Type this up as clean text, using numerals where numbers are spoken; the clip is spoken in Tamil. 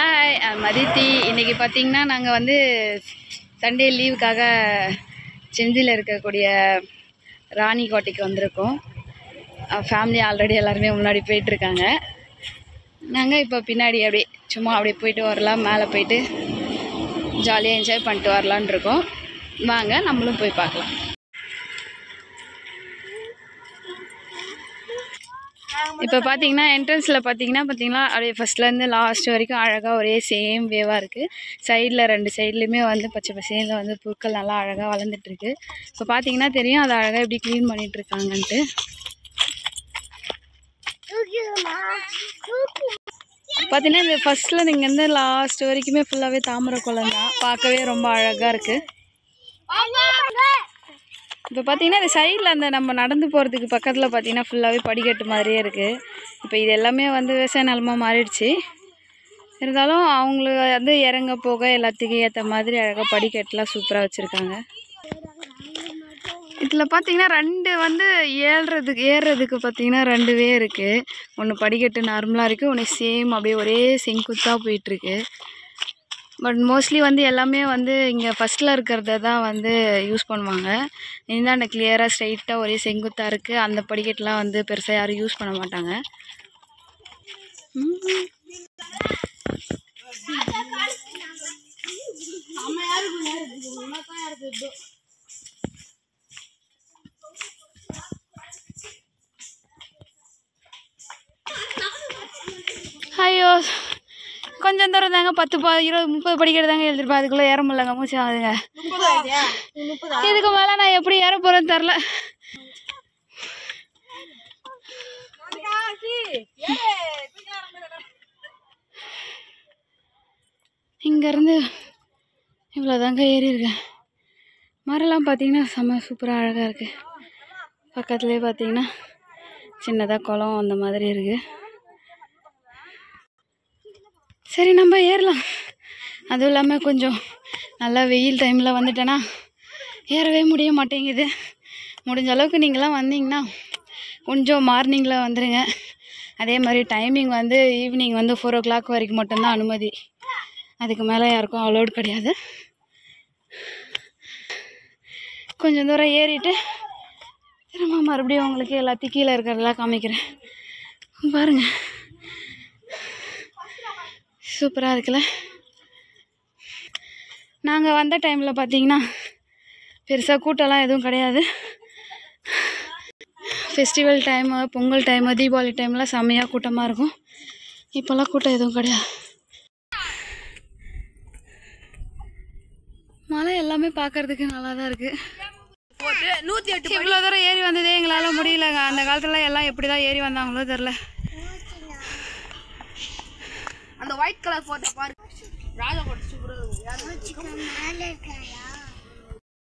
ஹாய் மதித்தி. இன்றைக்கி பார்த்திங்கன்னா நாங்கள் வந்து சண்டே லீவுக்காக செஞ்சியில் இருக்கக்கூடிய ராணிக்கோட்டைக்கு வந்திருக்கோம். ஃபேமிலி ஆல்ரெடி எல்லாருமே முன்னாடி போயிட்டுருக்காங்க. நாங்கள் இப்போ பின்னாடி அப்படியே சும்மா அப்படியே போயிட்டு வரலாம், மேலே போயிட்டு ஜாலியாக என்ஜாய் பண்ணிட்டு வரலான் இருக்கோம். வாங்க நம்மளும் போய் பார்க்கலாம். இப்போ பார்த்தீங்கன்னா என்ட்ரன்ஸில் பார்த்தீங்கன்னா அப்படியே ஃபஸ்ட்லேருந்து லாஸ்ட் வரைக்கும் அழகாக ஒரே சேம் வேவாக இருக்குது. சைடில் ரெண்டு சைட்லேயுமே வந்து பச்சை பசேலில் வந்து புற்கள் நல்லா அழகாக வளர்ந்துட்டுருக்கு. இப்போ பார்த்தீங்கன்னா தெரியும் அதை அழகாக எப்படி க்ளீன் பண்ணிகிட்ருக்காங்கன்ட்டு. பார்த்தீங்கன்னா இந்த ஃபஸ்ட்டில் இங்கேருந்து லாஸ்ட் வரைக்குமே ஃபுல்லாகவே தாமரை குளம் தான். பார்க்கவே ரொம்ப அழகாக இருக்குது. இப்போ பார்த்தீங்கன்னா இந்த சைடில் அந்த நம்ம நடந்து போகிறதுக்கு பக்கத்தில் பார்த்தீங்கன்னா ஃபுல்லாகவே படிக்கட்டு மாதிரியே இருக்குது. இப்போ இது எல்லாமே வந்து விவசாய நிலமாக மாறிடுச்சு. இருந்தாலும் அவங்களுக்கு வந்து இறங்க போக எல்லாத்துக்கும் ஏற்ற மாதிரி அழகாக படிக்கட்டுலாம் சூப்பராக வச்சுருக்காங்க. இதில் பார்த்தீங்கன்னா ரெண்டு வந்து ஏறுறதுக்கு பார்த்தீங்கன்னா ரெண்டுவே இருக்குது. ஒன்று படிக்கட்டு நார்மலாக இருக்குது, ஒன்று சேம் அப்படியே ஒரே செங்குத்தாக போயிட்டுருக்கு. பட் மோஸ்ட்லி வந்து எல்லாமே வந்து இங்கே ஃபஸ்ட்டில் இருக்கிறத தான் வந்து யூஸ் பண்ணுவாங்க. இந்தாண்ட கிளியராக ஸ்ட்ரைட்டாக ஒரே செங்குத்தாக இருக்குது. அந்த படிக்கட்டுலாம் வந்து பெருசாக யாரும் யூஸ் பண்ண மாட்டாங்க. ஐயோ கொஞ்சம் தூரம் தாங்க, 10 20 30 படிக்கிறது தாங்க எழுதிருப்பா. அதுக்குள்ளே ஏற முடியலங்க, மூச்சு ஆகுதுங்க. இதுக்கு மேலே நான் எப்படி ஏற போகிறேன்னு தெரில. இங்கேருந்து இவ்வளோ தாங்க ஏறி இருக்கேன். மரம்லாம் பார்த்தீங்கன்னா செம்ம சூப்பராக அழகாக இருக்குது. பக்கத்துலேயே பார்த்தீங்கன்னா சின்னதாக குளம் அந்த மாதிரி இருக்குது. சரி நம்ம ஏறலாம். அதுவும் இல்லாமல் கொஞ்சம் நல்லா வெயில் டைமில் வந்துட்டேன்னா ஏறவே முடிய மாட்டேங்குது. முடிஞ்ச அளவுக்கு நீங்களாம் வந்தீங்கன்னா கொஞ்சம் மார்னிங்கில் வந்துடுங்க. அதே மாதிரி டைமிங் வந்து ஈவினிங் வந்து 4 o'clock வரைக்கும் மட்டும்தான் அனுமதி. அதுக்கு மேலே யாருக்கும் அலோடு கிடையாது. கொஞ்சம் தூரம் ஏறிட்டு திரும்ப மறுபடியும் உங்களுக்கு எல்லாத்தையும் கீழே இருக்கிறதெல்லாம் காமிக்கிறேன். பாருங்கள், சூப்பராக இருக்குல்ல. நாங்கள் வந்த டைமில் பார்த்தீங்கன்னா பெருசாக கூட்டம்லாம் எதுவும் கிடையாது. Festival time, Pongal time, Deepavali டைம்லாம் செம்மையாக கூட்டமாக இருக்கும். இப்போல்லாம் கூட்டம் எதுவும் கிடையாது. மழை எல்லாமே பார்க்கறதுக்கு நல்லா தான் இருக்குது. 108 இவ்வளோ தூரம் ஏறி வந்ததே எங்களால் முடியலங்க. அந்த காலத்துல எல்லாம் எப்படி தான் ஏறி வந்தாங்களோ தெரில. அந்த ஒயிட் கலர் போட்ட பாரு, ராஜா போட்டு சூப்பராக